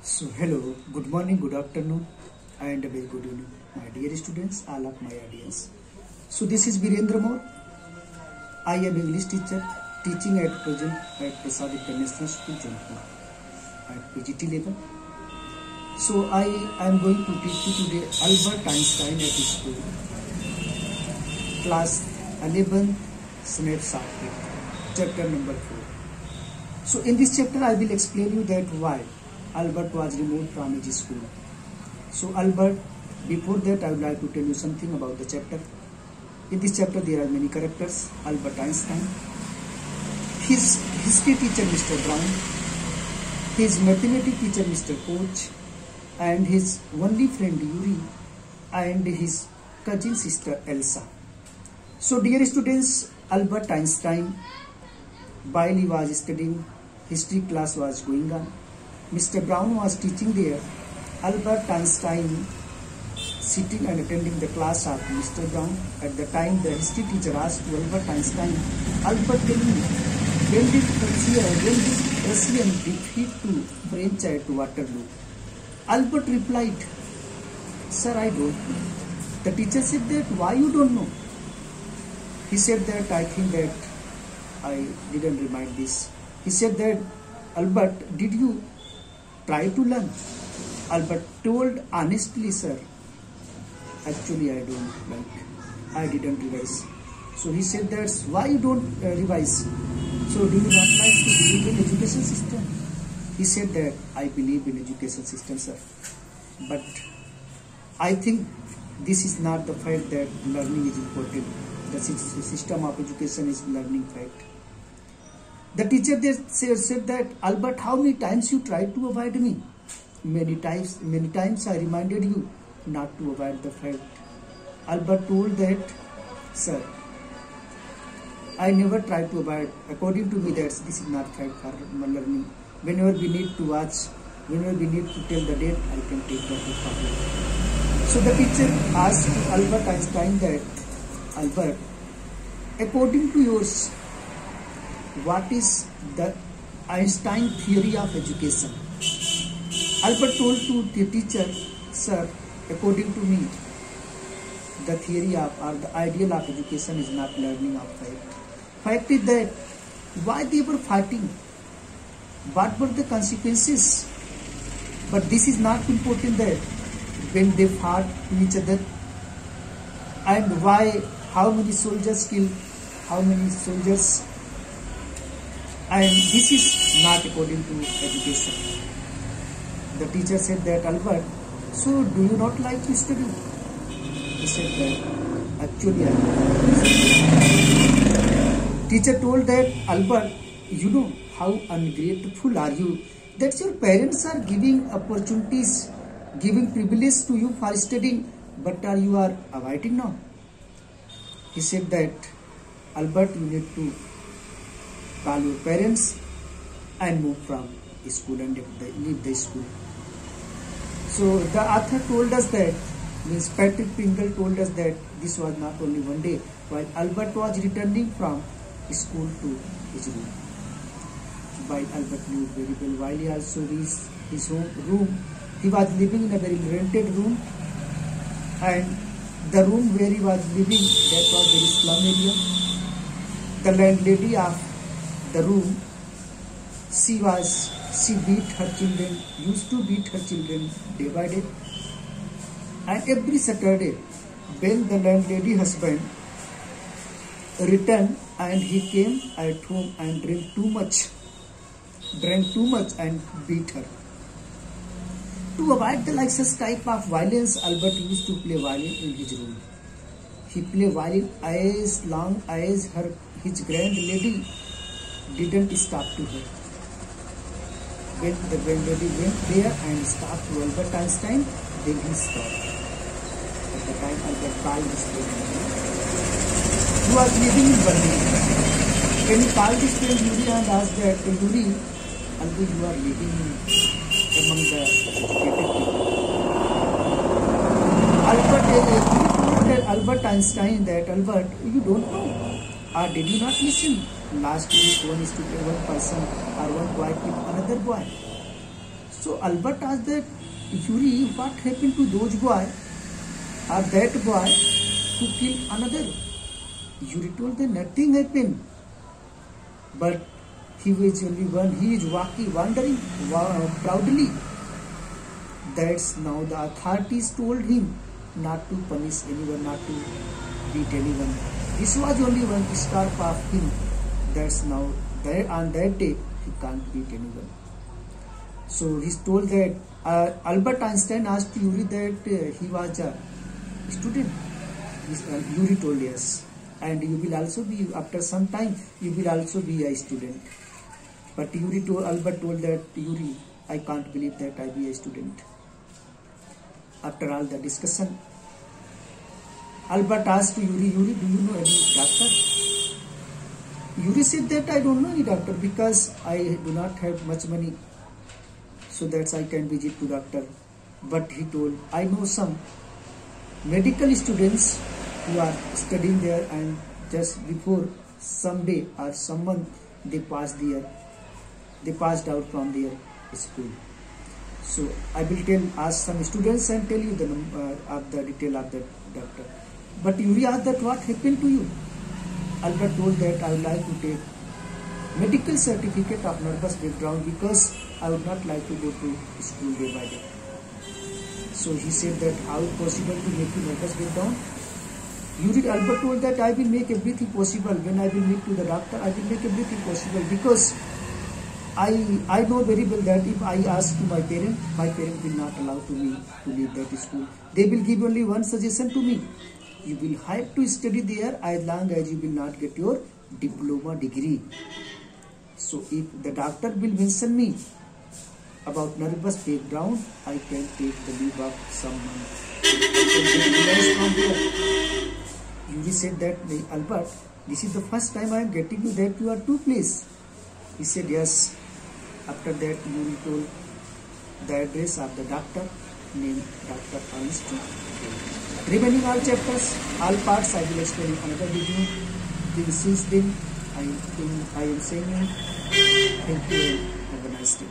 So hello, good morning, good afternoon, and a very good evening, my dear students, all of my audience. So this is Virendra Moore. I am English teacher teaching at present at Prasad International School, Jaunpur at PGT level. So I am going to teach you today Albert Einstein at school, class 11, Snap Software, chapter number 4. So in this chapter I will explain you that why Albert was removed from his school. So Albert, before that I would like to tell you something about the chapter. In this chapter there are many characters. Albert Einstein, his history teacher Mr. Brown, his mathematics teacher Mr. Koch, and his only friend Yuri, and his cousin sister Elsa. So dear students, Albert Einstein, while he was studying, history class was going on. Mr. Brown was teaching there. Albert Einstein sitting and attending the class of Mr. Brown. At the time, the history teacher asked to Albert Einstein, "Albert, tell me, when did Russian defeat to French at Waterloo?" Albert replied, "Sir, I don't know." The teacher said that, "Why you don't know?" He said that, "I think that I didn't remind this." He said that, "Albert, did you try to learn?" Albert told honestly, "Sir, actually I don't like. I didn't revise." So he said, "That's why you don't revise. So do you not like to believe in education system?" He said that, "I believe in education system, sir. But I think this is not the fact that learning is important. The system of education is learning fact." The teacher said that, "Albert, how many times you tried to avoid me?" Many times I reminded you not to avoid the fact." Albert told that, "Sir, I never tried to avoid. According to me, this is not fact for learning. Whenever we need to watch, whenever we need to tell the date, I can take that problem." So the teacher asked Albert Einstein that, "Albert, according to yours, what is the Einstein theory of education?" Albert told to the teacher, "Sir, according to me, the theory of or the ideal of education is not learning of fact. Fact is that why they were fighting, what were the consequences, but this is not important that when they fought to each other and why, how many soldiers killed, how many soldiers, and this is not according to education." The teacher said that, "Albert, so do you not like to study?" He said that, "Actually I don't." Teacher told that, "Albert, you know how ungrateful are you that your parents are giving opportunities, giving privilege to you for studying, but you are avoiding now." He said that, "Albert, you need to call your parents and move from school and leave the school." So the author told us that, means Patrick Pringle told us that this was not only one day while Albert was returning from school to his room. While Albert knew very well, while he also reached his room, he was living in a very rented room, and the room where he was living, that was very slum area. The landlady of the room, she beat her children, used to beat her children day by day. And every Saturday, when the landlady husband returned and he came at home and drank too much and beat her. To avoid the like such type of violence, Albert used to play violin in his room. He played violin as long as his grandlady didn't stop to her. When the grandlady went there and stopped to Albert Einstein, then he stopped. At the time, Albert called his friend. He was living in Berlin. When he called his friend Yuri and asked that, "Yuri, although you are living among the educated people." Albert Einstein that, "Albert, you don't know, or did you not listen? Last week one person or one boy killed another boy. So Albert asked that Yuri, what happened to those boy or that boy who killed another? Yuri told that nothing happened, but he was only one. He is wandering proudly. That's now the authorities told him not to punish anyone, not to beat anyone. This was only one scarf of him. That's now there on that day he can't beat anyone. So he's told that Albert Einstein asked Yuri that he was a student. Yuri told yes, and you will also be, after some time you will also be a student. But Albert told that Yuri, I can't believe that I be a student. After all the discussion, Albert asked Yuri, do you know any doctor? Yuri said that I don't know any doctor because I do not have much money, so that I can visit to doctor. But he told, I know some medical students who are studying there, and just before someday or some month they passed out from their school. So I will ask some students and tell you the detail of the doctor. But Yuri asked that what happened to you? Albert told that I would like to take medical certificate of nervous breakdown because I would not like to go to school day by day. So he said that how is possible to make you nervous breakdown? Albert told that I will make everything possible. When I will meet to the doctor, I will make everything possible because I know very well that if I ask to my parents will not allow to me to leave that school. They will give only one suggestion to me. You will have to study there as long as you will not get your diploma degree. So if the doctor will mention me about nervous breakdown, I can take the leave of some months. Yuri said that, Albert, this is the first time I am getting you that you are too pleased. He said yes. After that, Yuri told the address of the doctor named Dr. Ernst. Remaining all chapters, all parts I will explain in another video. Since then, I am saying thank you and have a nice day.